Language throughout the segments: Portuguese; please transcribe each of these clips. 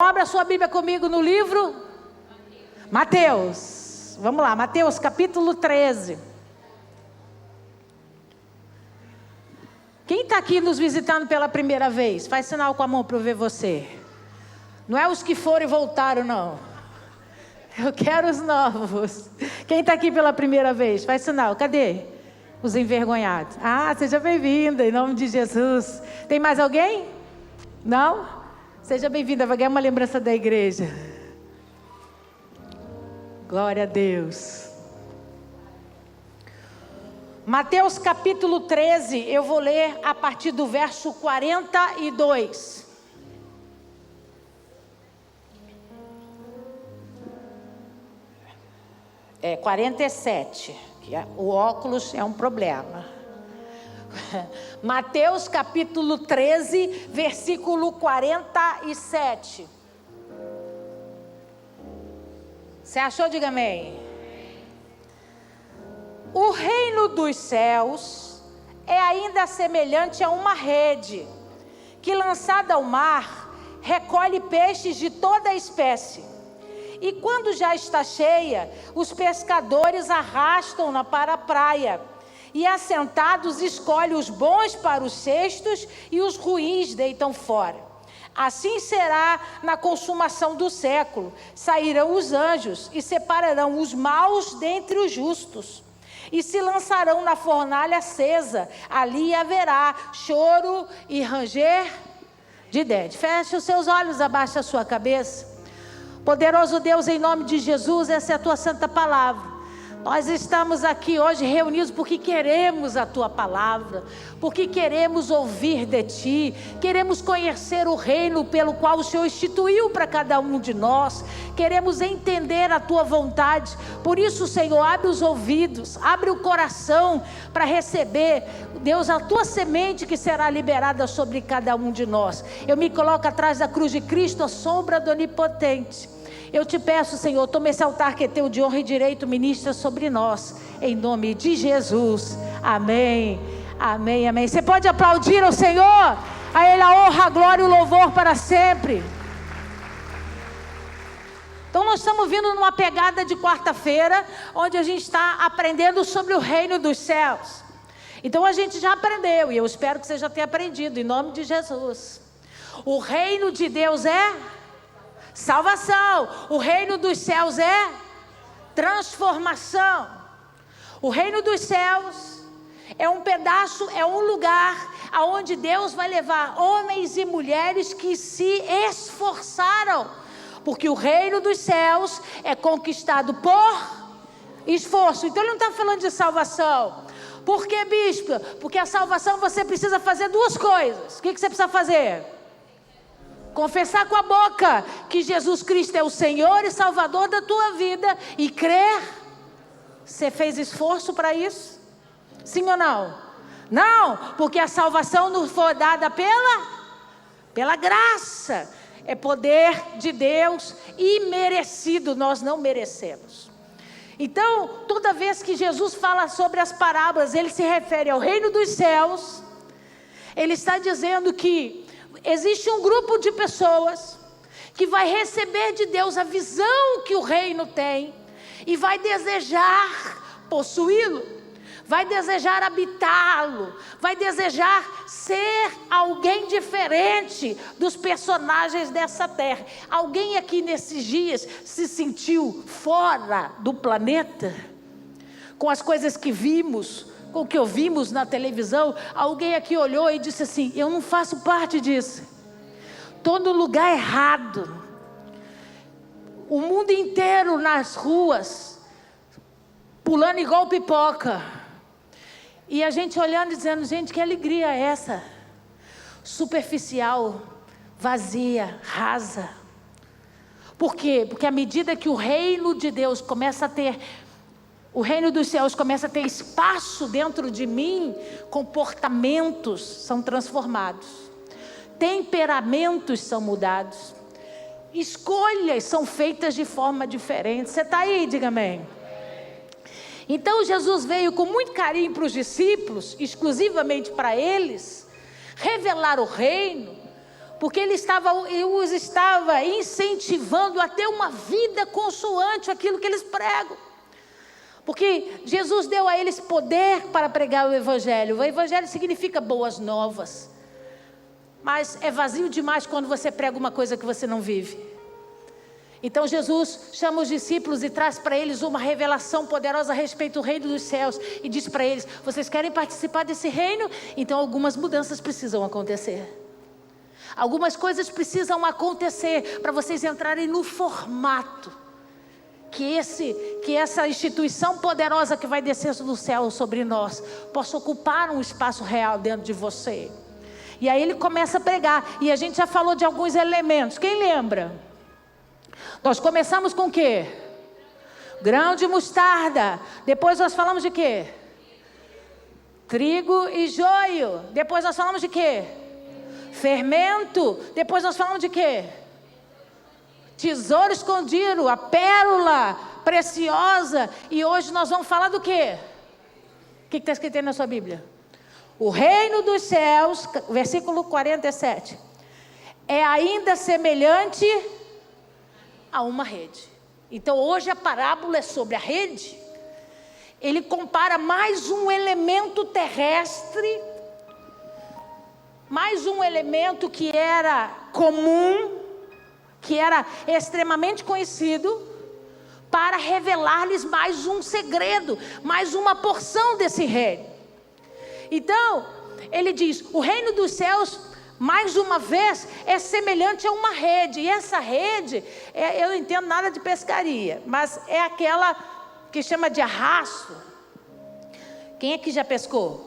Abra sua Bíblia comigo no livro Mateus. Vamos lá, Mateus capítulo 13. Quem está aqui nos visitando pela primeira vez? Faz sinal com a mão para eu ver você. Não é os que foram e voltaram, não. Eu quero os novos. Quem está aqui pela primeira vez? Faz sinal. Cadê? Os envergonhados. Ah, seja bem-vinda, em nome de Jesus. Tem mais alguém? Não? Seja bem-vinda, vai ganhar uma lembrança da igreja. Glória a Deus. Mateus capítulo 13, eu vou ler a partir do verso 42. É 47, que o óculos é um problema. Mateus capítulo 13, versículo 47. Você achou? Diga amém. O reino dos céus é ainda semelhante a uma rede, que lançada ao mar, recolhe peixes de toda a espécie. E quando já está cheia, os pescadores arrastam-na para a praia. E assentados escolhe os bons para os cestos e os ruins deitam fora. Assim será na consumação do século. Sairão os anjos e separarão os maus dentre os justos. E se lançarão na fornalha acesa. Ali haverá choro e ranger de dentes. Feche os seus olhos, abaixa a sua cabeça. Poderoso Deus, em nome de Jesus, essa é a tua santa palavra. Nós estamos aqui hoje reunidos porque queremos a tua palavra, porque queremos ouvir de ti, queremos conhecer o reino pelo qual o Senhor instituiu para cada um de nós, queremos entender a tua vontade. Por isso, Senhor, abre os ouvidos, abre o coração para receber, Deus, a tua semente que será liberada sobre cada um de nós. Eu me coloco atrás da cruz de Cristo, a sombra do Onipotente. Eu te peço, Senhor, toma esse altar que é teu de honra e direito, ministra sobre nós, em nome de Jesus, amém, amém, amém. Você pode aplaudir ao Senhor, a Ele a honra, a glória e o louvor para sempre. Então nós estamos vindo numa pegada de quarta-feira, onde a gente está aprendendo sobre o reino dos céus. Então a gente já aprendeu, e eu espero que você já tenha aprendido, em nome de Jesus. O reino de Deus é salvação. O reino dos céus é transformação. O reino dos céus é um pedaço, é um lugar aonde Deus vai levar homens e mulheres que se esforçaram, porque o reino dos céus é conquistado por esforço. Então ele não está falando de salvação. Por que, bispo? Porque a salvação você precisa fazer duas coisas. O que você precisa fazer? Confessar com a boca que Jesus Cristo é o Senhor e Salvador da tua vida e crer. Você fez esforço para isso? Sim ou não? Não, porque a salvação nos foi dada pela graça. É poder de Deus imerecido, nós não merecemos. Então, toda vez que Jesus fala sobre as parábolas, ele se refere ao reino dos céus. Ele está dizendo que existe um grupo de pessoas que vai receber de Deus a visão que o reino tem e vai desejar possuí-lo, vai desejar habitá-lo, vai desejar ser alguém diferente dos personagens dessa terra. Alguém aqui nesses dias se sentiu fora do planeta? Com as coisas que vimos, com o que ouvimos na televisão, alguém aqui olhou e disse assim: eu não faço parte disso, estou no lugar errado. O mundo inteiro nas ruas, pulando igual pipoca, e a gente olhando e dizendo: gente, que alegria é essa? Superficial, vazia, rasa. Por quê? Porque à medida que o reino de Deus começa a ter, o reino dos céus começa a ter espaço dentro de mim, comportamentos são transformados, temperamentos são mudados, escolhas são feitas de forma diferente. Você está aí? Diga amém. Então Jesus veio com muito carinho para os discípulos, exclusivamente para eles, revelar o reino, Porque ele os estava incentivando a ter uma vida consoante aquilo que eles pregam. Porque Jesus deu a eles poder para pregar o Evangelho. O Evangelho significa boas novas. Mas é vazio demais quando você prega uma coisa que você não vive. Então Jesus chama os discípulos e traz para eles uma revelação poderosa a respeito do reino dos céus. E diz para eles: vocês querem participar desse reino? Então algumas mudanças precisam acontecer. Algumas coisas precisam acontecer para vocês entrarem no formato que essa instituição poderosa que vai descer do céu sobre nós possa ocupar um espaço real dentro de você. E aí ele começa a pregar. E a gente já falou de alguns elementos. Quem lembra? Nós começamos com o quê? Grão de mostarda. Depois nós falamos de quê? Trigo e joio. Depois nós falamos de quê? Fermento. Depois nós falamos de quê? Tesouro escondido, a pérola preciosa. E hoje nós vamos falar do quê? O que está escrito aí na sua Bíblia? O reino dos céus, versículo 47, é ainda semelhante a uma rede. Então hoje a parábola é sobre a rede. Ele compara mais um elemento terrestre, mais um elemento que era comum, que era extremamente conhecido, para revelar-lhes mais um segredo, mais uma porção desse reino. Então, ele diz: o reino dos céus, mais uma vez, é semelhante a uma rede. E essa rede, eu não entendo nada de pescaria, mas é aquela que chama de arrasto. Quem é que já pescou?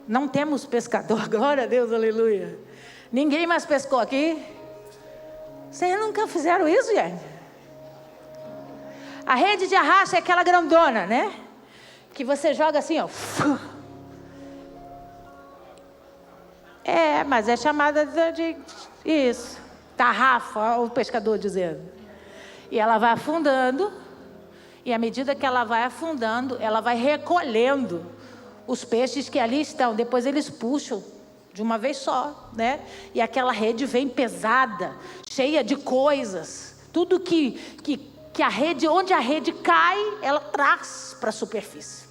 Não temos pescador, glória a Deus, aleluia. Ninguém mais pescou aqui? Vocês nunca fizeram isso, gente? A rede de arrasto é aquela grandona, né? Que você joga assim, ó. Mas é chamada de isso, tarrafa, o pescador dizendo. E ela vai afundando, e à medida que ela vai afundando, ela vai recolhendo os peixes que ali estão. Depois eles puxam de uma vez só, né? E aquela rede vem pesada, cheia de coisas. Tudo que a rede, onde a rede cai, ela traz para a superfície.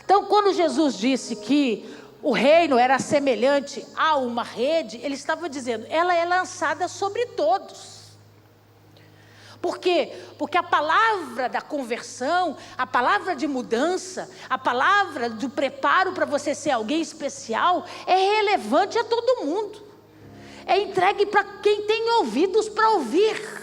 Então, quando Jesus disse que o reino era semelhante a uma rede, ele estava dizendo, ela é lançada sobre todos. Por quê? Porque a palavra da conversão, a palavra de mudança, a palavra do preparo para você ser alguém especial, é relevante a todo mundo. É entregue para quem tem ouvidos para ouvir.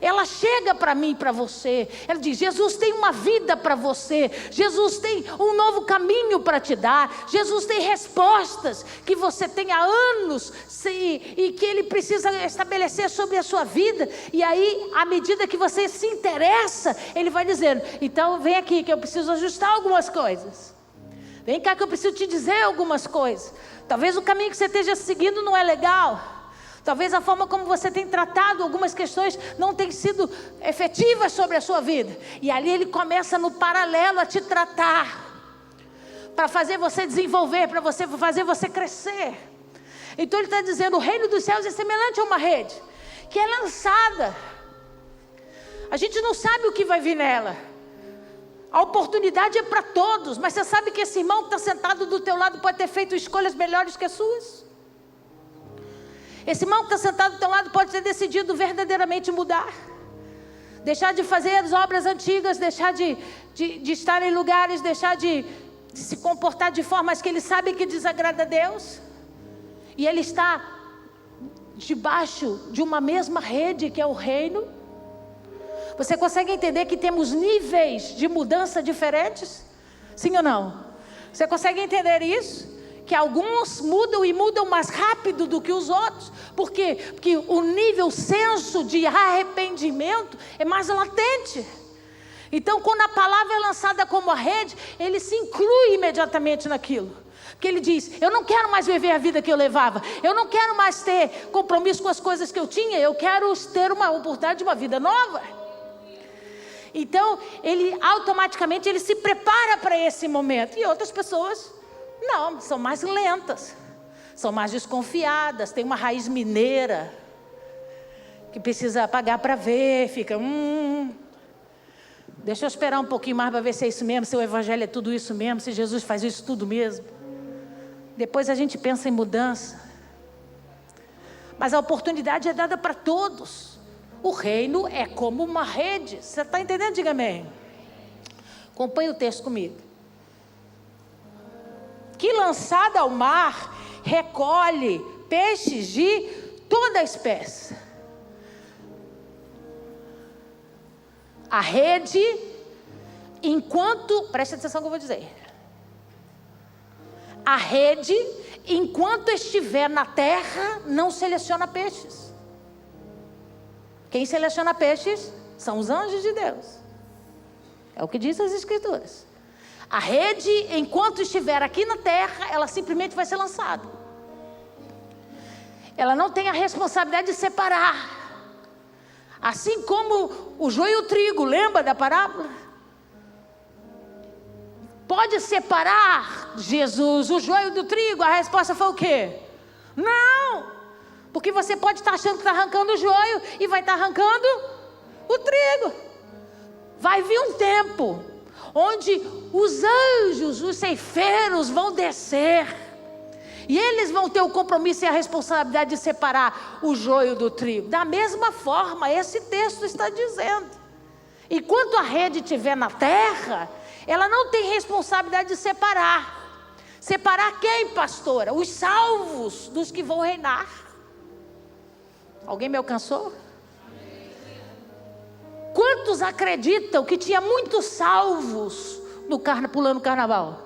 Ela chega para mim e para você. Ela diz: Jesus tem uma vida para você. Jesus tem um novo caminho para te dar. Jesus tem respostas que você tem há anos e que Ele precisa estabelecer sobre a sua vida. E aí, à medida que você se interessa, Ele vai dizendo: então vem aqui que eu preciso ajustar algumas coisas. Vem cá que eu preciso te dizer algumas coisas. Talvez o caminho que você esteja seguindo não é legal. Talvez a forma como você tem tratado algumas questões não tenha sido efetivas sobre a sua vida. E ali ele começa no paralelo a te tratar, para fazer você desenvolver, para fazer você crescer. Então ele está dizendo, o reino dos céus é semelhante a uma rede, que é lançada. A gente não sabe o que vai vir nela. A oportunidade é para todos, mas você sabe que esse irmão que está sentado do teu lado pode ter feito escolhas melhores que as suas? Esse irmão que está sentado do teu lado pode ter decidido verdadeiramente mudar. Deixar de fazer as obras antigas, deixar de estar em lugares, deixar de se comportar de formas que ele sabe que desagrada a Deus. E ele está debaixo de uma mesma rede que é o reino. Você consegue entender que temos níveis de mudança diferentes? Sim ou não? Você consegue entender isso? Que alguns mudam e mudam mais rápido do que os outros. Por quê? Porque o nível, o senso de arrependimento é mais latente. Então, quando a palavra é lançada como a rede, ele se inclui imediatamente naquilo. Porque ele diz, eu não quero mais viver a vida que eu levava. Eu não quero mais ter compromisso com as coisas que eu tinha. Eu quero ter uma oportunidade de uma vida nova. Então, ele automaticamente ele se prepara para esse momento. E outras pessoas não, são mais lentas. são mais desconfiadas, tem uma raiz mineira, que precisa pagar para ver, fica, deixa eu esperar um pouquinho mais para ver se é isso mesmo, se o evangelho é tudo isso mesmo, se Jesus faz isso tudo mesmo. Depois a gente pensa em mudança. Mas a oportunidade é dada para todos. O reino é como uma rede. Você está entendendo? Diga amém. Acompanhe o texto comigo. Que lançada ao mar, recolhe peixes de toda a espécie. A rede, preste atenção no que eu vou dizer. A rede, enquanto estiver na terra, não seleciona peixes. Quem seleciona peixes são os anjos de Deus. É o que diz as Escrituras. A rede, enquanto estiver aqui na terra, ela simplesmente vai ser lançada. Ela não tem a responsabilidade de separar. Assim como o joio e o trigo, lembra da parábola? Pode separar, Jesus, o joio do trigo? A resposta foi o quê? Não! Porque você pode estar achando que está arrancando o joio e vai estar arrancando o trigo. Vai vir um tempo onde os anjos, os ceifeiros vão descer. E eles vão ter o compromisso e a responsabilidade de separar o joio do trigo. Da mesma forma, esse texto está dizendo. Enquanto a rede estiver na terra, ela não tem responsabilidade de separar. Separar quem, pastora? Os salvos dos que vão reinar. Alguém me alcançou? Quantos acreditam que tinha muitos salvos pulando o carnaval?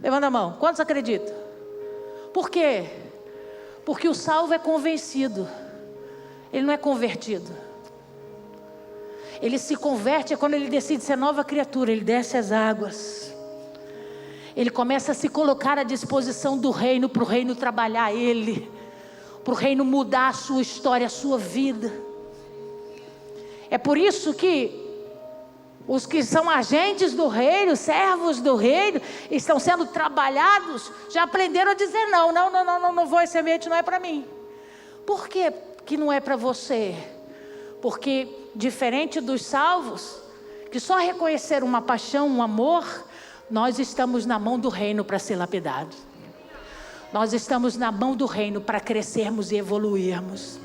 Levanta a mão. Quantos acreditam? Por quê? Porque o salvo é convencido. Ele não é convertido. Ele se converte quando ele decide ser nova criatura. Ele desce as águas. Ele começa a se colocar à disposição do reino, para o reino trabalhar ele, para o reino mudar a sua história, a sua vida. É por isso que os que são agentes do reino, servos do reino, estão sendo trabalhados, já aprenderam a dizer não vou, esse ambiente não é para mim. Por que que não é para você? Porque diferente dos salvos, que só reconheceram uma paixão, um amor, nós estamos na mão do reino para ser lapidados. Nós estamos na mão do reino para crescermos e evoluirmos.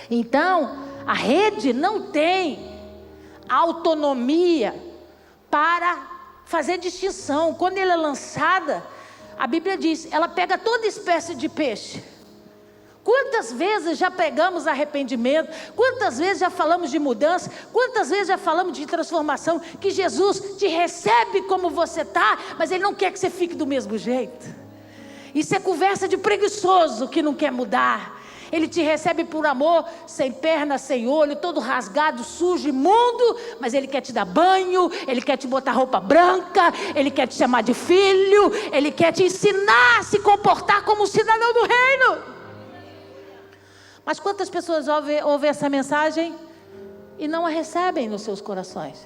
Então, a rede não tem autonomia para fazer distinção. Quando ela é lançada, a Bíblia diz, ela pega toda espécie de peixe. Quantas vezes já pregamos arrependimento? Quantas vezes já falamos de mudança? Quantas vezes já falamos de transformação? Que Jesus te recebe como você está, mas Ele não quer que você fique do mesmo jeito. Isso é conversa de preguiçoso que não quer mudar. Ele te recebe por amor, sem perna, sem olho, todo rasgado, sujo, imundo, mas Ele quer te dar banho, Ele quer te botar roupa branca, Ele quer te chamar de filho, Ele quer te ensinar a se comportar como um cidadão do reino. Mas quantas pessoas ouvem essa mensagem e não a recebem nos seus corações?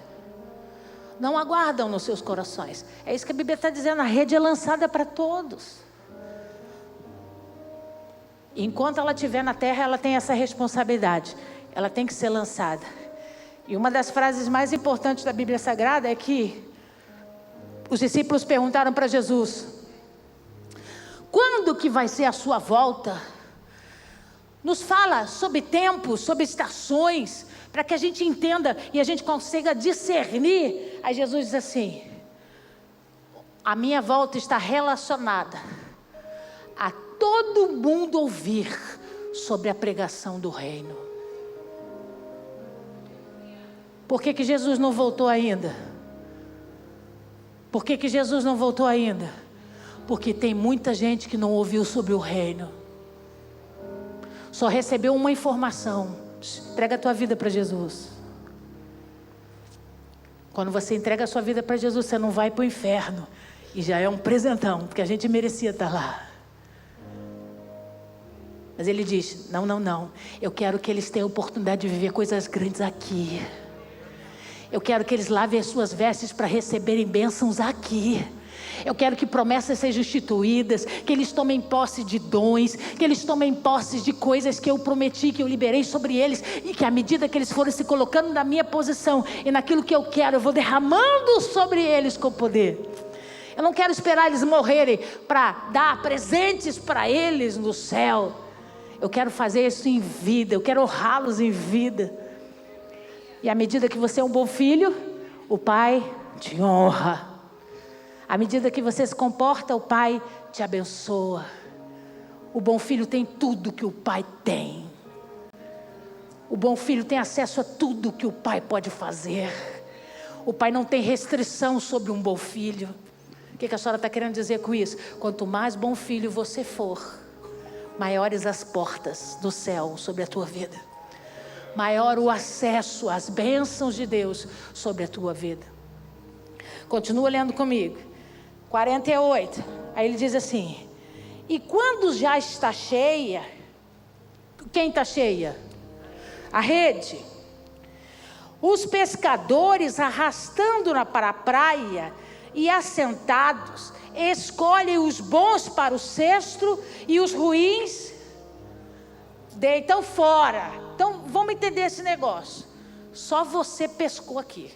Não aguardam nos seus corações. É isso que a Bíblia está dizendo, a rede é lançada para todos. Enquanto ela estiver na terra, ela tem essa responsabilidade. Ela tem que ser lançada. E uma das frases mais importantes da Bíblia Sagrada é que os discípulos perguntaram para Jesus: quando que vai ser a sua volta? Nos fala sobre tempos, sobre estações, para que a gente entenda e a gente consiga discernir. Aí Jesus diz assim: a minha volta está relacionada a todo mundo ouvir sobre a pregação do reino. Por que que Jesus não voltou ainda? Por que que Jesus não voltou ainda? Porque tem muita gente que não ouviu sobre o reino. Só recebeu uma informação: entrega a tua vida para Jesus. Quando você entrega a sua vida para Jesus, você não vai para o inferno. E já é um presentão, porque a gente merecia estar lá. Mas Ele diz, não, eu quero que eles tenham a oportunidade de viver coisas grandes aqui. Eu quero que eles lavem as suas vestes para receberem bênçãos aqui. Eu quero que promessas sejam instituídas, que eles tomem posse de dons, que eles tomem posse de coisas que eu prometi, que eu liberei sobre eles, e que à medida que eles forem se colocando na minha posição e naquilo que eu quero, eu vou derramando sobre eles com poder. Eu não quero esperar eles morrerem para dar presentes para eles no céu. Eu quero fazer isso em vida, eu quero honrá-los em vida. E à medida que você é um bom filho, o Pai te honra. À medida que você se comporta, o Pai te abençoa. O bom filho tem tudo que o Pai tem. O bom filho tem acesso a tudo que o Pai pode fazer. O Pai não tem restrição sobre um bom filho. O que a senhora está querendo dizer com isso? Quanto mais bom filho você for, maiores as portas do céu sobre a tua vida. Maior o acesso às bênçãos de Deus sobre a tua vida. Continua lendo comigo. 48. Aí ele diz assim: e quando já está cheia, quem está cheia? A rede. Os pescadores, arrastando-na para a praia e assentados, escolhem os bons para o cesto e os ruins deitam fora. Então vamos entender esse negócio. Só você pescou aqui.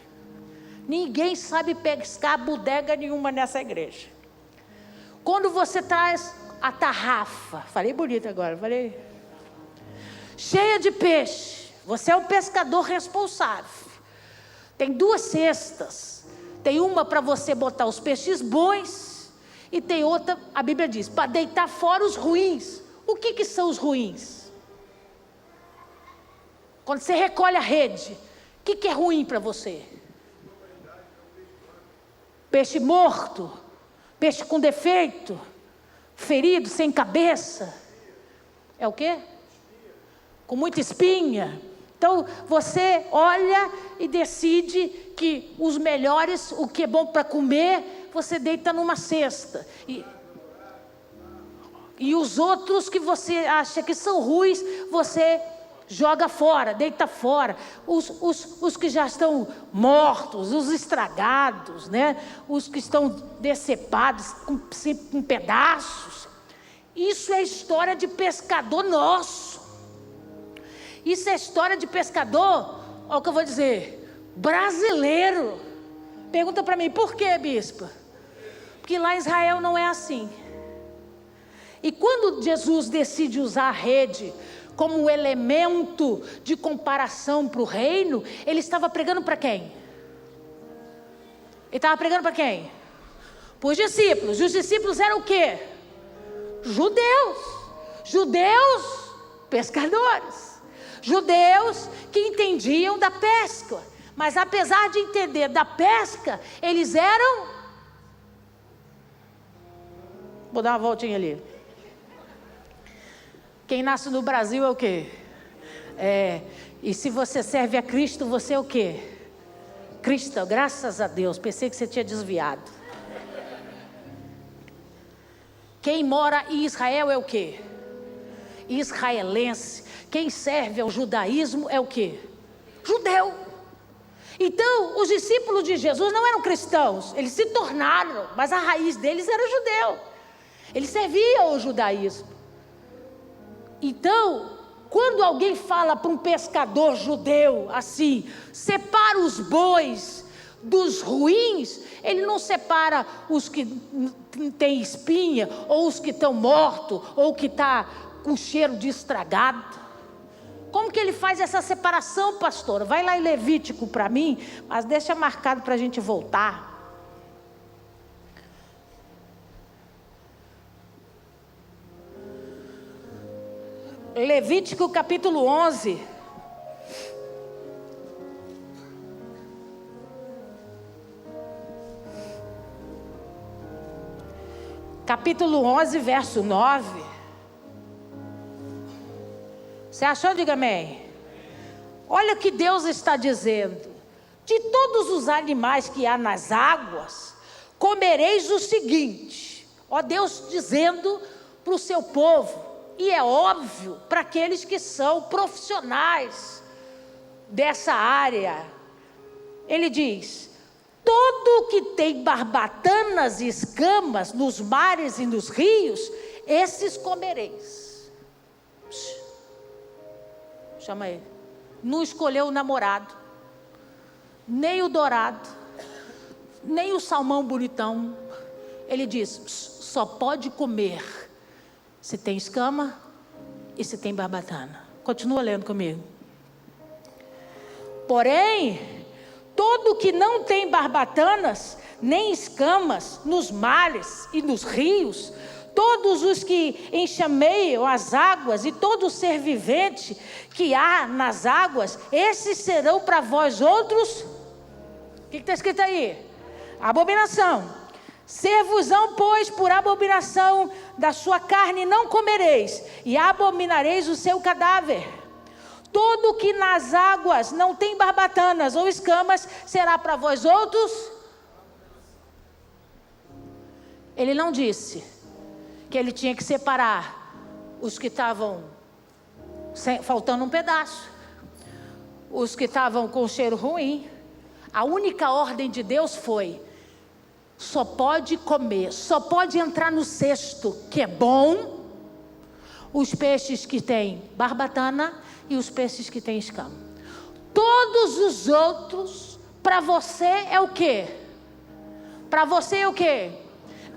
Ninguém sabe pescar bodega nenhuma nessa igreja. Quando você traz a tarrafa, falei bonito agora, falei, cheia de peixe, você é um pescador responsável. Tem 2 cestas. Tem uma para você botar os peixes bons e tem outra, a Bíblia diz, para deitar fora os ruins. O que são os ruins? Quando você recolhe a rede, o que é ruim para você? Peixe morto, peixe com defeito, ferido, sem cabeça. É o quê? Com muita espinha. Então você olha e decide que os melhores, o que é bom para comer, você deita numa cesta. E os outros que você acha que são ruins, você joga fora, deita fora. Os que já estão mortos, os estragados, né? Os que estão decepados, com pedaços. Isso é história de pescador nosso. Isso é história de pescador, olha o que eu vou dizer, brasileiro. Pergunta para mim, por que, bispa? Porque lá em Israel não é assim. E quando Jesus decide usar a rede como elemento de comparação para o reino, ele estava pregando para quem? Ele estava pregando para quem? Para os discípulos. E os discípulos eram o quê? Judeus. Judeus pescadores. Judeus que entendiam da pesca. Mas apesar de entender da pesca, eles eram... Vou dar uma voltinha ali. Quem nasce no Brasil é o quê? E se você serve a Cristo, você é o quê? Cristão, graças a Deus. Pensei que você tinha desviado. Quem mora em Israel é o quê? Israelense. Quem serve ao judaísmo é o quê? Judeu. Então, os discípulos de Jesus não eram cristãos. Eles se tornaram, mas a raiz deles era judeu. Eles serviam ao judaísmo. Então, quando alguém fala para um pescador judeu assim, separa os bois dos ruins, ele não separa os que têm espinha, ou os que estão mortos, ou que está com cheiro de estragado. Como que ele faz essa separação, pastora? Vai lá em Levítico para mim, mas deixa marcado para a gente voltar. Levítico capítulo 11. Capítulo 11, verso 9. Você achou? Diga amém. Olha o que Deus está dizendo. De todos os animais que há nas águas, comereis o seguinte. Ó Deus dizendo para o seu povo. E é óbvio para aqueles que são profissionais dessa área. Ele diz: Todo que tem barbatanas e escamas nos mares e nos rios, esses comereis. Chama ele. Não escolheu o namorado, nem o dourado, nem o salmão bonitão. Ele diz: só pode comer se tem escama e se tem barbatana. Continua lendo comigo. Porém, todo que não tem barbatanas, nem escamas nos mares e nos rios, todos os que enxameiam as águas e todo ser vivente que há nas águas, esses serão para vós outros. O que está escrito aí? Abominação. Ser-vos-ão, pois, por abominação da sua carne não comereis, e abominareis o seu cadáver. Todo que nas águas não tem barbatanas ou escamas, será para vós outros. Ele não disse que ele tinha que separar os que estavam faltando um pedaço, os que estavam com cheiro ruim. A única ordem de Deus foi: só pode comer, só pode entrar no cesto que é bom, os peixes que têm barbatana e os peixes que têm escama. Todos os outros, para você é o quê? Para você é o quê?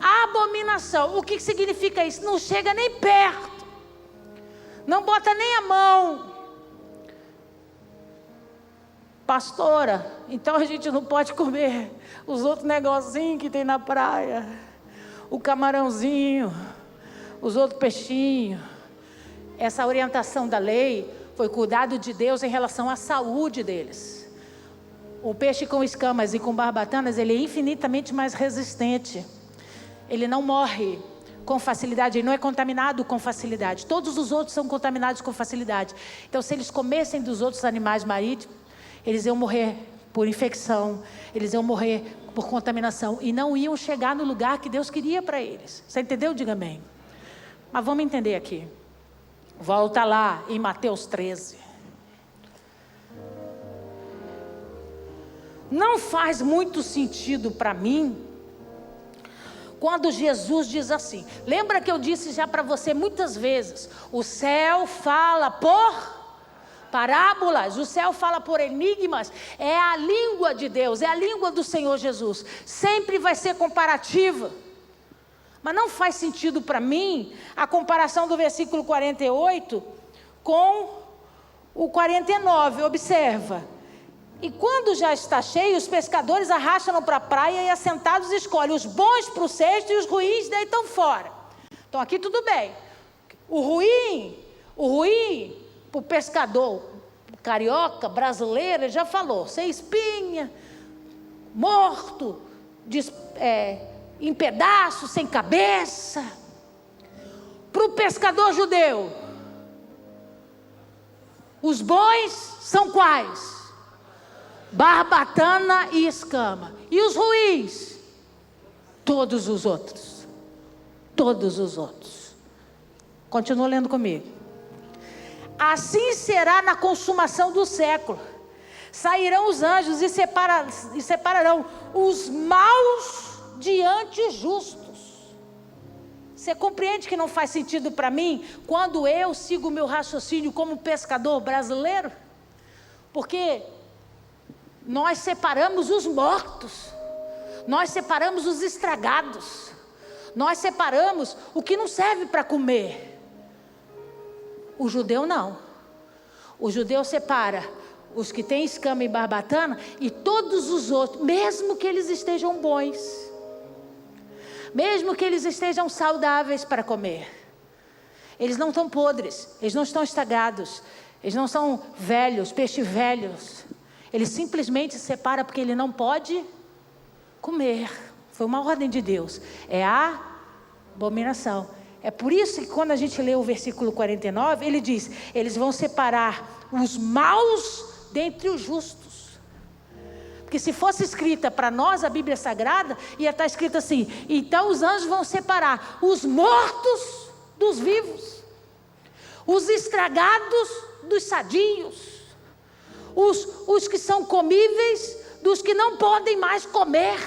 Abominação. O que significa isso? Não chega nem perto, não bota nem a mão. Pastora, então a gente não pode comer os outros negocinhos que tem na praia, o camarãozinho, os outros peixinhos. Essa orientação da lei foi cuidado de Deus em relação à saúde deles. O peixe com escamas e com barbatanas, ele é infinitamente mais resistente. Ele não morre com facilidade, ele não é contaminado com facilidade. Todos os outros são contaminados com facilidade. Então, se eles comessem dos outros animais marítimos, eles iam morrer por infecção, eles iam morrer por contaminação e não iam chegar no lugar que Deus queria para eles. Você entendeu? Diga amém. Mas vamos entender aqui. Volta lá em Mateus 13. Não faz muito sentido para mim quando Jesus diz assim. Lembra que eu disse já para você muitas vezes: o céu fala por parábolas, o céu fala por enigmas. É a língua de Deus, é a língua do Senhor Jesus. Sempre vai ser comparativa. Mas não faz sentido para mim a comparação do versículo 48 com o 49. Observa. E quando já está cheio, os pescadores arrastam para a praia e assentados escolhem os bons para o cesto e os ruins deitam fora. Então aqui tudo bem. O ruim para o pescador carioca, brasileiro, ele já falou: sem espinha, morto, em pedaços, sem cabeça. Para o pescador judeu, os bons são quais? Barbatana e escama. E os ruins? Todos os outros. Todos os outros. Continua lendo comigo. Assim será na consumação do século. Sairão os anjos e separarão os maus diante os justos. Você compreende que não faz sentido para mim quando eu sigo o meu raciocínio como pescador brasileiro? Porque nós separamos os mortos, nós separamos os estragados, nós separamos o que não serve para comer. O judeu não. O judeu separa os que têm escama e barbatana e todos os outros, mesmo que eles estejam bons, mesmo que eles estejam saudáveis para comer. Eles não estão podres, eles não estão estragados, eles não são velhos, peixes velhos. Ele simplesmente separa porque ele não pode comer. Foi uma ordem de Deus. É a abominação. É por isso que quando a gente lê o versículo 49, ele diz: eles vão separar os maus dentre os justos. Porque se fosse escrita para nós a Bíblia Sagrada, ia estar escrito assim: então os anjos vão separar os mortos dos vivos, os estragados dos sadios, os que são comíveis dos que não podem mais comer.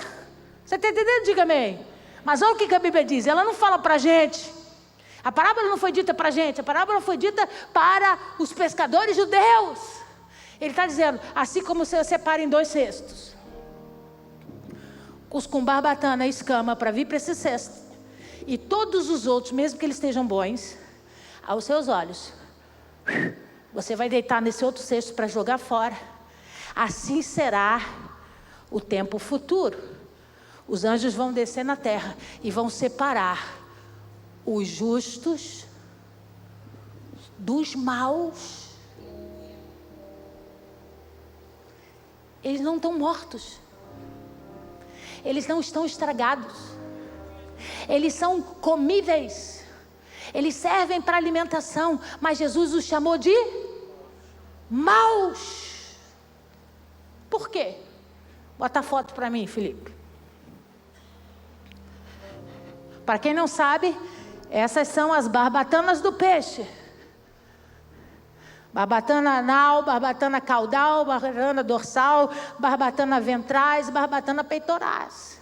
Você está entendendo? Diga amém. Mas olha o que a Bíblia diz. Ela não fala para a gente. A parábola não foi dita para a gente. A parábola foi dita para os pescadores judeus. Ele está dizendo, assim como você separa em 2 cestos, os com barbatana e escama para vir para esse cesto, e todos os outros, mesmo que eles estejam bons, aos seus olhos, você vai deitar nesse outro cesto para jogar fora. Assim será o tempo futuro. Os anjos vão descer na terra e vão separar os justos dos maus. Eles não estão mortos. Eles não estão estragados. Eles são comíveis. Eles servem para alimentação, mas Jesus os chamou de maus. Por quê? Bota a foto para mim, Felipe. Para quem não sabe, essas são as barbatanas do peixe. Barbatana anal, barbatana caudal, barbatana dorsal, barbatana ventrais, barbatana peitorais.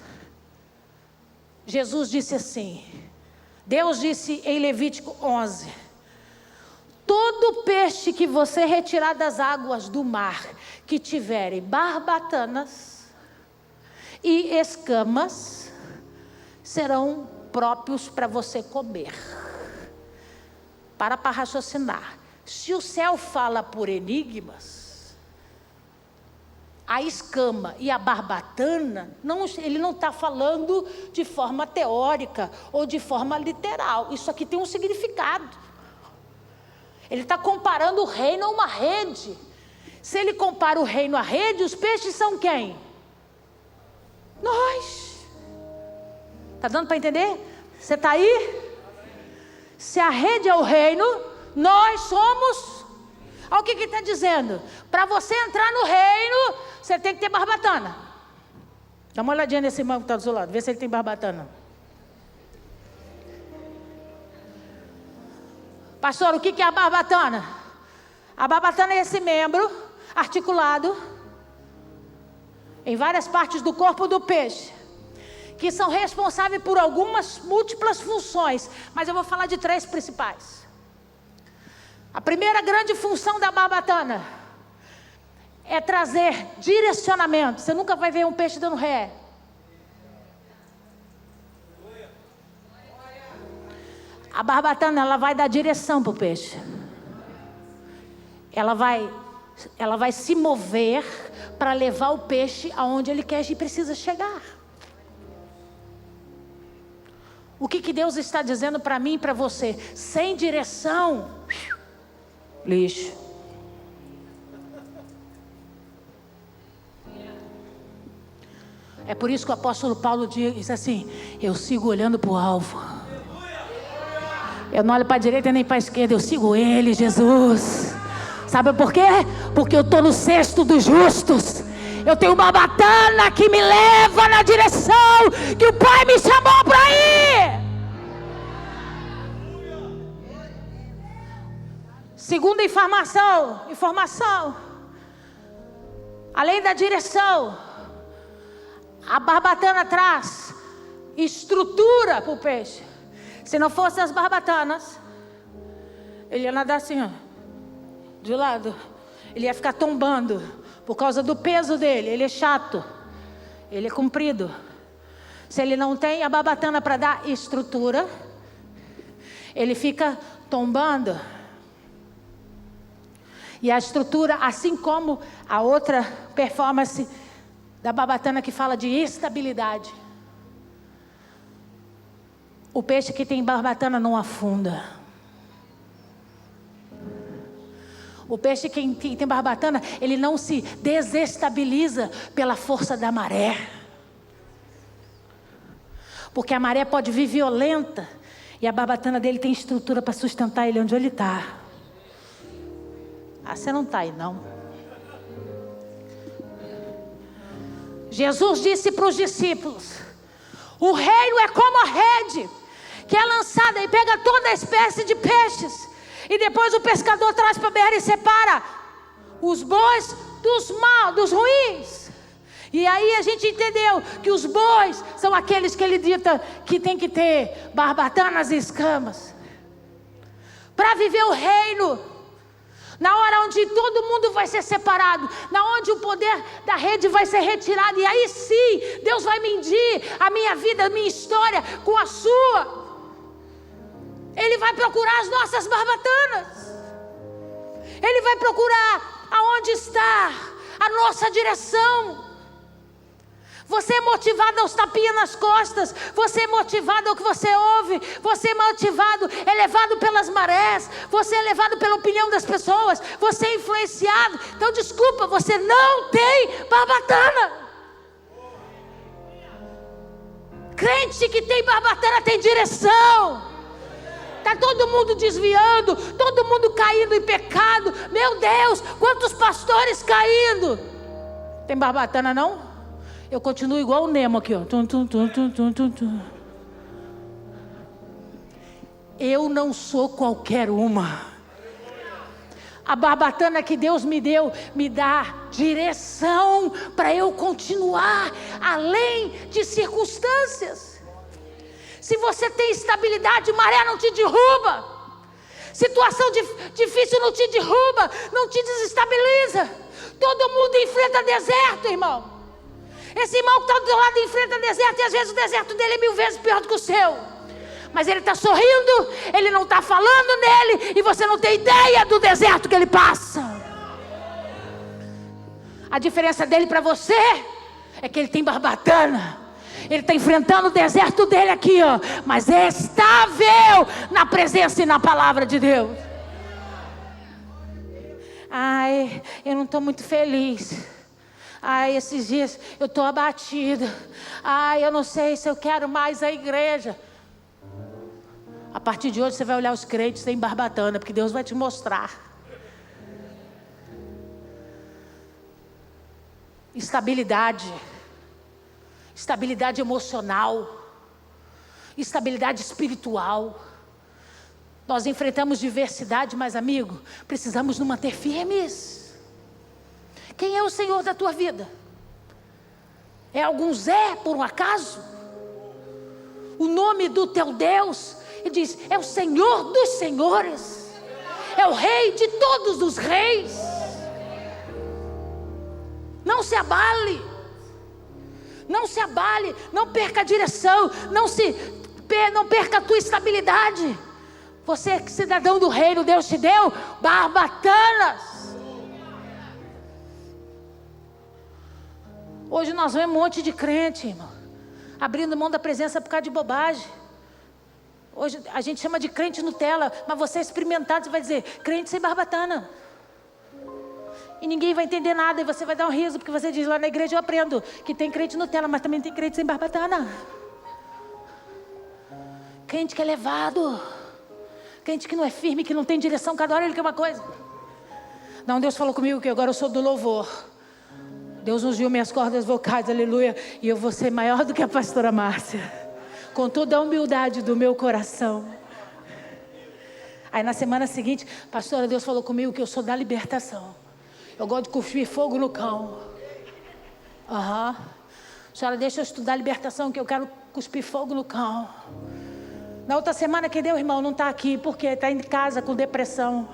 Jesus disse assim, Deus disse em Levítico 11, todo peixe que você retirar das águas do mar, que tiverem barbatanas e escamas, serão próprios para você comer. Para raciocinar. Se o céu fala por enigmas, a escama e a barbatana, ele não está falando de forma teórica ou de forma literal. Isso aqui tem um significado. Ele está comparando o reino a uma rede. Se ele compara o reino à rede, os peixes são quem? Nós. Está dando para entender? Você está aí? Se a rede é o reino, nós somos. Olha o que ele está dizendo. Para você entrar no reino, você tem que ter barbatana. Dá uma olhadinha nesse irmão que está do seu lado. Vê se ele tem barbatana. Pastor, o que é a barbatana? A barbatana é esse membro articulado em várias partes do corpo do peixe, que são responsáveis por algumas múltiplas funções, mas eu vou falar de 3 principais. A primeira grande função da barbatana é trazer direcionamento. Você nunca vai ver um peixe dando ré. A barbatana, ela vai dar direção para o peixe. Ela vai se mover para levar o peixe aonde ele quer e precisa chegar. O que Deus está dizendo para mim e para você? Sem direção, lixo. É por isso que o apóstolo Paulo diz assim: eu sigo olhando para o alvo. Eu não olho para a direita nem para a esquerda, eu sigo ele, Jesus. Sabe por quê? Porque eu estou no cesto dos justos. Eu tenho uma barbatana que me leva na direção que o Pai me chamou para ir. Segunda informação. Além da direção, a barbatana traz estrutura para o peixe. Se não fossem as barbatanas, ele ia nadar assim, ó, de lado. Ele ia ficar tombando por causa do peso dele. Ele é chato, ele é comprido. Se ele não tem a barbatana para dar estrutura, ele fica tombando. E a estrutura, assim como a outra performance da barbatana que fala de estabilidade. O peixe que tem barbatana não afunda. O peixe que tem barbatana, ele não se desestabiliza pela força da maré. Porque a maré pode vir violenta e a barbatana dele tem estrutura para sustentar ele onde ele está. Ah, você não está aí não. Jesus disse para os discípulos: o reino é como a rede que é lançada e pega toda a espécie de peixes, e depois o pescador traz para a beira e separa os bons dos maus, dos ruins. E aí a gente entendeu que os bois são aqueles que ele dita que tem que ter barbatanas e escamas. Para viver o reino, na hora onde todo mundo vai ser separado, na onde o poder da rede vai ser retirado, e aí sim, Deus vai medir a minha vida, a minha história com a sua. Ele vai procurar as nossas barbatanas. Ele vai procurar aonde está a nossa direção. Você é motivado aos tapinhas nas costas. Você é motivado ao que você ouve. Você é motivado, é levado pelas marés. Você é levado pela opinião das pessoas. Você é influenciado. Então desculpa, você não tem barbatana. Crente que tem barbatana tem direção. Está todo mundo desviando, todo mundo caindo em pecado. Meu Deus, quantos pastores caindo. Tem barbatana não? Eu continuo igual o Nemo aqui, ó. Eu não sou qualquer uma. A barbatana que Deus me deu me dá direção para eu continuar além de circunstâncias. Se você tem estabilidade, maré não te derruba. Situação difícil não te derruba, não te desestabiliza. Todo mundo enfrenta deserto, irmão. Esse irmão que está do teu lado enfrenta deserto, e às vezes o deserto dele é 1000 vezes pior do que o seu. Mas ele está sorrindo, ele não está falando nele, e você não tem ideia do deserto que ele passa. A diferença dele para você é que ele tem barbatana. Ele está enfrentando o deserto dele aqui, ó, mas é estável na presença e na palavra de Deus. Ai, eu não estou muito feliz. Ai, esses dias eu estou abatida. Ai, eu não sei se eu quero mais a igreja. A partir de hoje você vai olhar os crentes sem barbatana, porque Deus vai te mostrar. Estabilidade. Estabilidade emocional. Estabilidade espiritual. Nós enfrentamos diversidade, mas amigo, precisamos nos manter firmes. Quem é o Senhor da tua vida? É algum Zé, por um acaso? O nome do teu Deus, ele diz, é o Senhor dos senhores. É o Rei de todos os reis. Não se abale. Não se abale. Não perca a direção. Não perca a tua estabilidade. Você é cidadão do reino, Deus te deu barbatanas. Hoje nós vemos um monte de crente, irmão, abrindo mão da presença por causa de bobagem. Hoje a gente chama de crente Nutella, mas você é experimentado, você vai dizer, crente sem barbatana. E ninguém vai entender nada, e você vai dar um riso, porque você diz, lá na igreja eu aprendo que tem crente Nutella, mas também tem crente sem barbatana. Crente que é levado, crente que não é firme, que não tem direção, cada hora ele quer uma coisa. Não, Deus falou comigo que agora eu sou do louvor. Deus ungiu minhas cordas vocais, aleluia, e eu vou ser maior do que a pastora Márcia, com toda a humildade do meu coração. Aí na semana seguinte, pastora, Deus falou comigo que eu sou da libertação. Eu gosto de cuspir fogo no cão. Senhora, deixa eu estudar libertação, que eu quero cuspir fogo no cão. Na outra semana que deu, irmão, não está aqui, porque está em casa com depressão.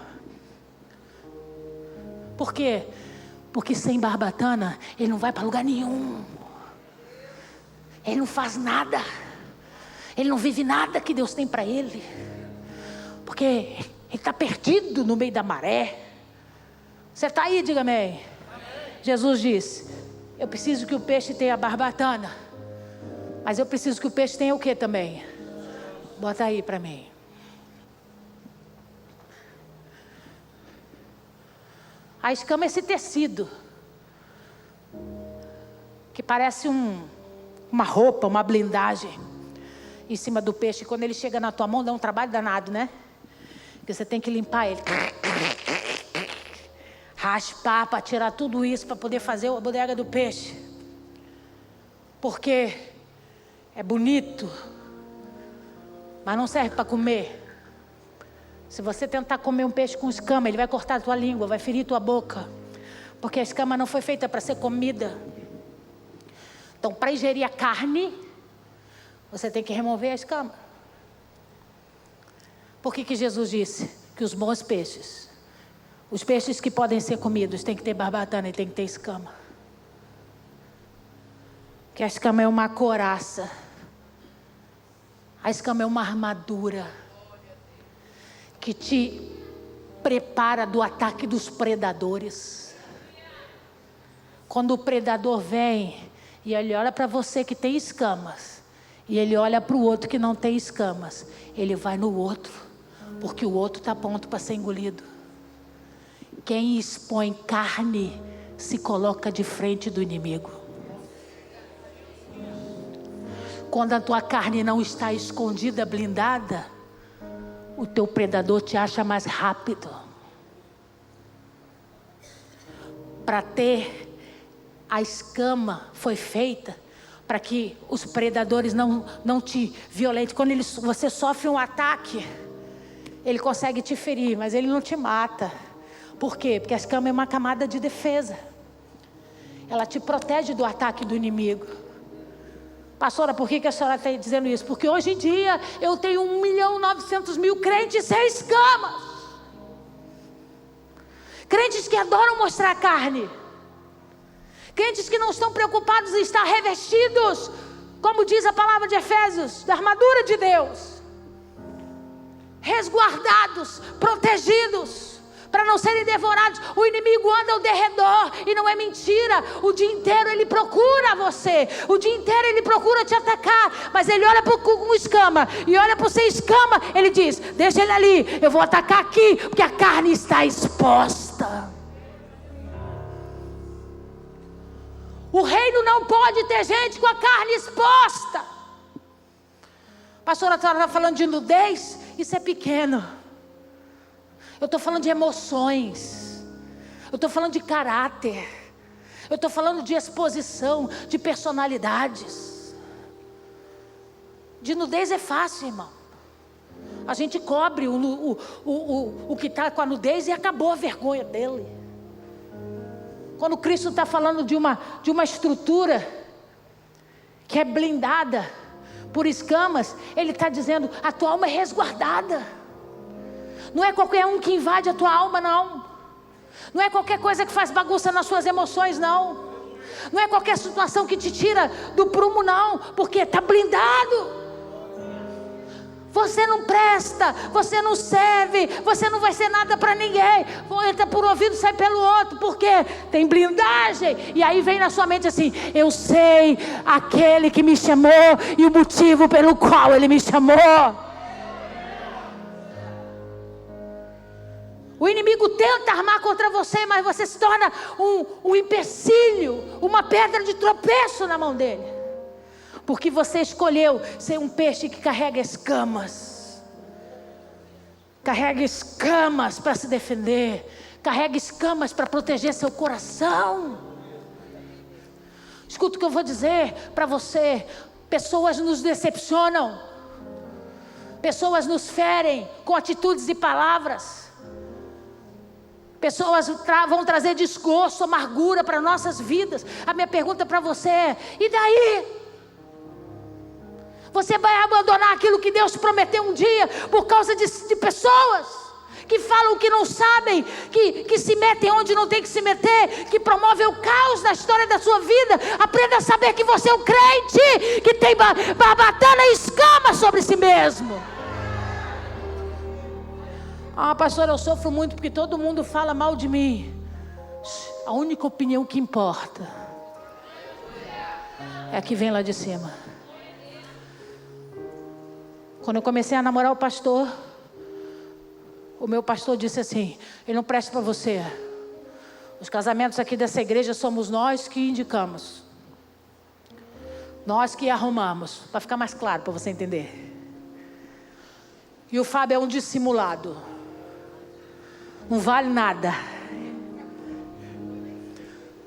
Por quê? Porque sem barbatana, ele não vai para lugar nenhum. Ele não faz nada. Ele não vive nada que Deus tem para ele. Porque ele está perdido no meio da maré. Você está aí, diga amém. Jesus disse, eu preciso que o peixe tenha barbatana. Mas eu preciso que o peixe tenha o que também? Bota aí para mim. A escama é esse tecido, que parece uma roupa, uma blindagem, em cima do peixe. Quando ele chega na tua mão, dá um trabalho danado, né? Porque você tem que limpar ele. Raspar para tirar tudo isso, para poder fazer a bodega do peixe. Porque é bonito, mas não serve para comer. Se você tentar comer um peixe com escama, ele vai cortar a tua língua, vai ferir tua boca. Porque a escama não foi feita para ser comida. Então, para ingerir a carne, você tem que remover a escama. Por que Jesus disse que os bons peixes, os peixes que podem ser comidos, tem que ter barbatana e tem que ter escama? Que a escama é uma couraça. A escama é uma armadura que te prepara do ataque dos predadores. Quando o predador vem e ele olha para você que tem escamas, e ele olha para o outro que não tem escamas, ele vai no outro, porque o outro está pronto para ser engolido. Quem expõe carne se coloca de frente do inimigo. Quando a tua carne não está escondida, blindada, o teu predador te acha mais rápido. Para ter a escama foi feita para que os predadores não te violentem. Quando você sofre um ataque, ele consegue te ferir, mas ele não te mata. Por quê? Porque a escama é uma camada de defesa. Ela te protege do ataque do inimigo. Pastora, por que a senhora está dizendo isso? Porque hoje em dia eu tenho 1.900.000 crentes sem escamas. Crentes que adoram mostrar a carne. Crentes que não estão preocupados em estar revestidos, como diz a palavra de Efésios, da armadura de Deus. Resguardados, protegidos, para não serem devorados. O inimigo anda ao derredor, e não é mentira. O dia inteiro ele procura você, o dia inteiro ele procura te atacar, mas ele olha para o escama, e olha para o sem escama, ele diz: deixa ele ali, eu vou atacar aqui, porque a carne está exposta. O reino não pode ter gente com a carne exposta. Pastora, a senhora está falando de nudez? Isso é pequeno. Eu estou falando de emoções. Eu estou falando de caráter. Eu estou falando de exposição, de personalidades. De nudez é fácil, irmão. A gente cobre o que está com a nudez e acabou a vergonha dele. Quando Cristo está falando de uma estrutura que é blindada por escamas, Ele está dizendo: a tua alma é resguardada. Não é qualquer um que invade a tua alma, não. Não é qualquer coisa que faz bagunça nas suas emoções, não. Não é qualquer situação que te tira do prumo, não. Porque está blindado. Você não presta, você não serve, você não vai ser nada para ninguém. Entra por um ouvido e sai pelo outro. Por quê? Tem blindagem. E aí vem na sua mente assim: eu sei aquele que me chamou e o motivo pelo qual ele me chamou. O inimigo tenta armar contra você, mas você se torna um empecilho, uma pedra de tropeço na mão dele. Porque você escolheu ser um peixe que carrega escamas. Carrega escamas para se defender. Carrega escamas para proteger seu coração. Escuta o que eu vou dizer para você. Pessoas nos decepcionam. Pessoas nos ferem com atitudes e palavras. Pessoas vão trazer desgosto, amargura para nossas vidas. A minha pergunta para você é: e daí? Você vai abandonar aquilo que Deus prometeu um dia por causa de pessoas que falam que não sabem, que se metem onde não tem que se meter, que promovem o caos na história da sua vida? Aprenda a saber que você é um crente que tem barbatana e escama sobre si mesmo. Ah, pastor, eu sofro muito porque todo mundo fala mal de mim. A única opinião que importa é a que vem lá de cima. Quando eu comecei a namorar o pastor, o meu pastor disse assim: ele não presta para você. Os casamentos aqui dessa igreja somos nós que indicamos. Nós que arrumamos. Para ficar mais claro, para você entender. E o Fábio é um dissimulado. Não vale nada.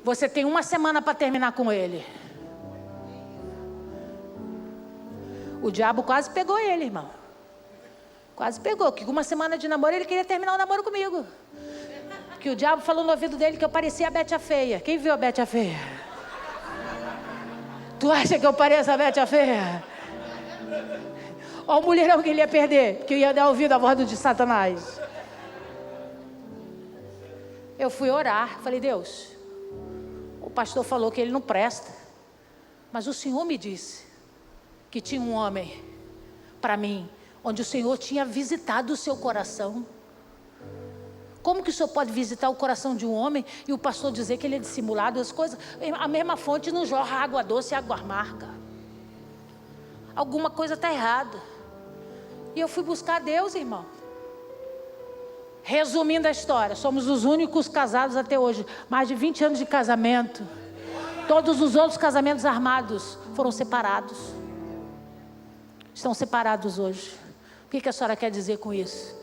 Você tem 1 semana para terminar com ele. O diabo quase pegou ele, irmão. Quase pegou, que com 1 semana de namoro ele queria terminar o namoro comigo. Que o diabo falou no ouvido dele que eu parecia a Bete a Feia. Quem viu a Bete a Feia? Tu acha que eu pareço a Bete a feia? Olha o mulherão que ele ia perder, que eu ia dar ouvido à voz de Satanás. Eu fui orar, falei, Deus, o pastor falou que ele não presta, mas o Senhor me disse que tinha um homem para mim, onde o Senhor tinha visitado o seu coração. Como que o Senhor pode visitar o coração de um homem e o pastor dizer que ele é dissimulado? As coisas, a mesma fonte não jorra água doce e água amarga. Alguma coisa está errada. E eu fui buscar Deus, irmão. Resumindo a história, somos os únicos casados até hoje, mais de 20 anos de casamento. Todos os outros casamentos armados foram separados. Estão separados hoje. O que a senhora quer dizer com isso?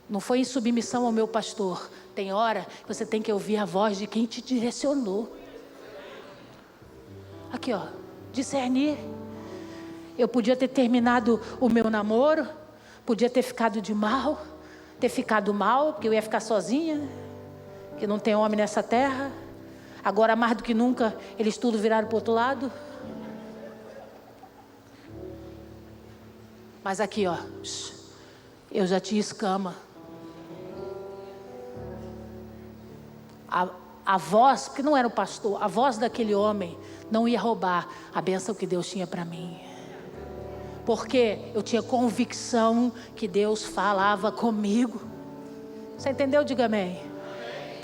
Não foi em submissão ao meu pastor. Tem hora que você tem que ouvir a voz de quem te direcionou. Aqui, ó, discernir. Eu podia ter terminado o meu namoro, podia ter ficado mal, porque eu ia ficar sozinha, que não tem homem nessa terra. Agora, mais do que nunca, eles tudo viraram para o outro lado. Mas aqui, ó, eu já tinha escama. A voz, que não era o pastor, a voz daquele homem não ia roubar a bênção que Deus tinha para mim. Porque eu tinha convicção que Deus falava comigo. Você entendeu? Diga amém.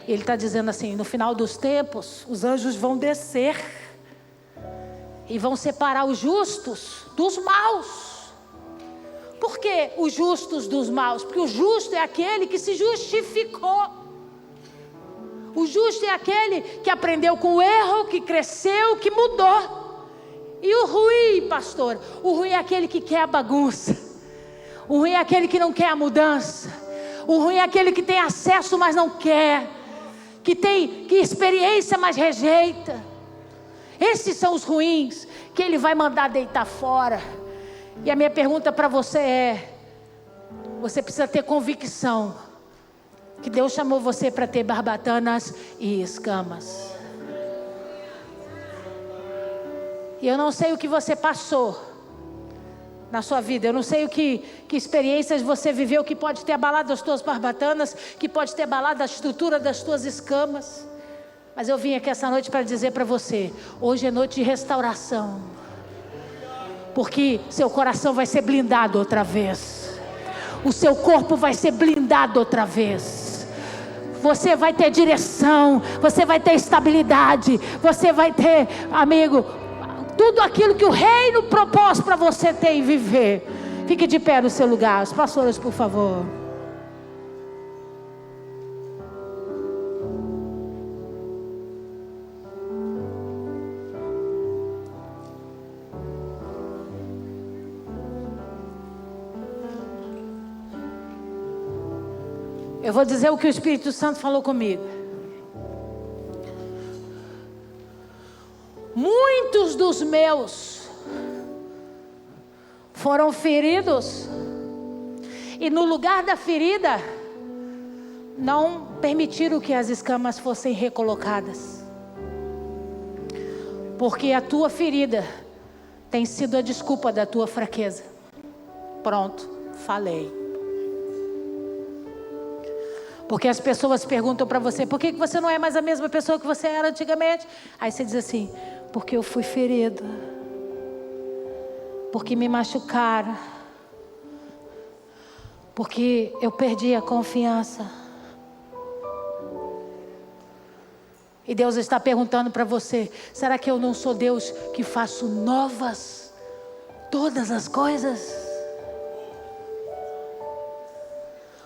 Ele está dizendo assim, no final dos tempos, os anjos vão descer e vão separar os justos dos maus. Por que os justos dos maus? Porque o justo é aquele que se justificou. O justo é aquele que aprendeu com o erro, que cresceu, que mudou. E o ruim, pastor? O ruim é aquele que quer a bagunça. O ruim é aquele que não quer a mudança. O ruim é aquele que tem acesso, mas não quer. Que tem experiência, mas rejeita. Esses são os ruins que ele vai mandar deitar fora. E a minha pergunta para você é: você precisa ter convicção que Deus chamou você para ter barbatanas e escamas. E eu não sei o que você passou na sua vida. Eu não sei que experiências você viveu que pode ter abalado as tuas barbatanas, que pode ter abalado a estrutura das tuas escamas. Mas eu vim aqui essa noite para dizer para você, hoje é noite de restauração. Porque seu coração vai ser blindado outra vez. O seu corpo vai ser blindado outra vez. Você vai ter direção, você vai ter estabilidade, você vai ter, amigo, tudo aquilo que o reino propôs para você ter e viver. Fique de pé no seu lugar. Os pastores, por favor. Eu vou dizer o que o Espírito Santo falou comigo. Muitos dos meus foram feridos, e no lugar da ferida, não permitiram que as escamas fossem recolocadas, porque a tua ferida tem sido a desculpa da tua fraqueza. Pronto, falei. Porque as pessoas perguntam para você, por que você não é mais a mesma pessoa que você era antigamente? Aí você diz assim, porque eu fui ferida, porque me machucaram, porque eu perdi a confiança. E Deus está perguntando para você, será que eu não sou Deus que faço novas todas as coisas?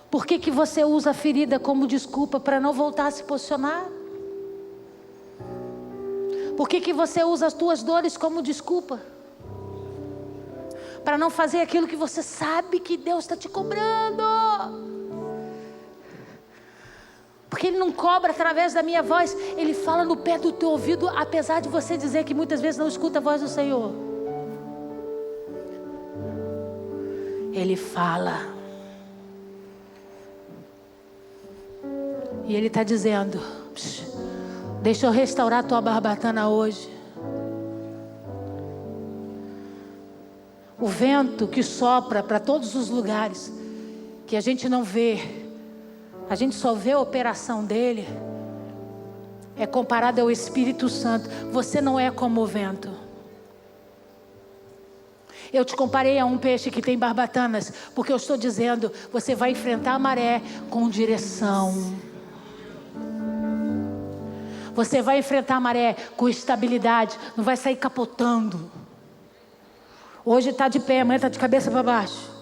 Por que você usa a ferida como desculpa para não voltar a se posicionar? Por que você usa as tuas dores como desculpa para não fazer aquilo que você sabe que Deus está te cobrando? Porque Ele não cobra através da minha voz, Ele fala no pé do teu ouvido, apesar de você dizer que muitas vezes não escuta a voz do Senhor. Ele fala. E Ele está dizendo, deixa eu restaurar a tua barbatana hoje. O vento que sopra para todos os lugares, que a gente não vê, a gente só vê a operação dele, é comparado ao Espírito Santo. Você não é como o vento. Eu te comparei a um peixe que tem barbatanas, porque eu estou dizendo, você vai enfrentar a maré com direção. Você vai enfrentar a maré com estabilidade, não vai sair capotando. Hoje está de pé, amanhã está de cabeça para baixo.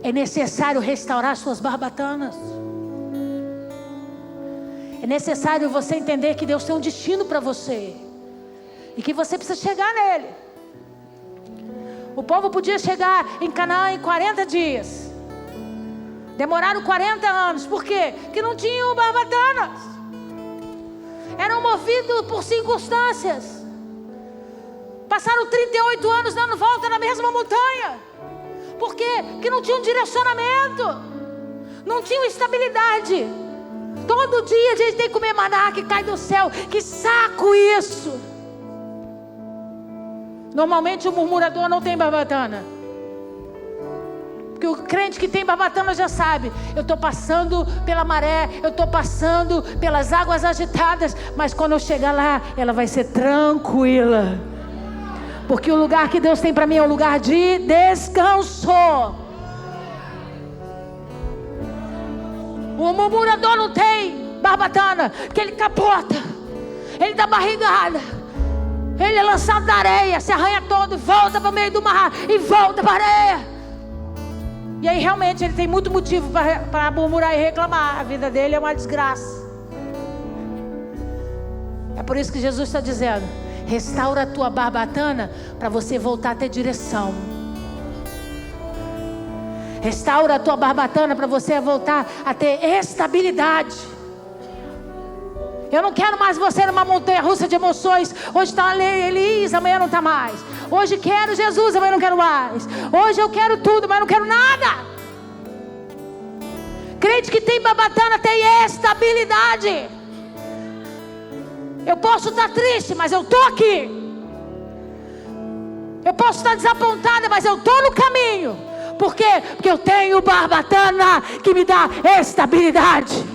É necessário restaurar suas barbatanas. É necessário você entender que Deus tem um destino para você. E que você precisa chegar nele. O povo podia chegar em Canaã em 40 dias. Demoraram 40 anos. Por quê? Porque não tinham barbatanas. Eram movidos por circunstâncias. Passaram 38 anos dando volta na mesma montanha. Por quê? Porque não tinham direcionamento. Não tinham estabilidade. Todo dia a gente tem que comer maná que cai do céu. Que saco isso! Normalmente o murmurador não tem barbatana. Porque o crente que tem barbatana já sabe. Eu estou passando pela maré. Eu estou passando pelas águas agitadas. Mas quando eu chegar lá, ela vai ser tranquila. Porque o lugar que Deus tem para mim é um lugar de descanso. O murmurador não tem barbatana, porque ele capota, ele dá barrigada, ele é lançado na areia, se arranha todo, volta para o meio do mar e volta para a areia. E aí realmente ele tem muito motivo para murmurar e reclamar. A vida dele é uma desgraça. É por isso que Jesus está dizendo: restaura a tua barbatana para você voltar a ter direção. Restaura a tua barbatana para você voltar a ter estabilidade. Eu não quero mais você numa montanha russa de emoções. Hoje está Elis, amanhã não está mais. Hoje quero Jesus, amanhã não quero mais. Hoje eu quero tudo, mas não quero nada. Crente que tem barbatana tem estabilidade. Eu posso estar triste, mas eu estou aqui. Eu posso estar desapontada, mas eu estou no caminho. Por quê? Porque eu tenho barbatana que me dá estabilidade.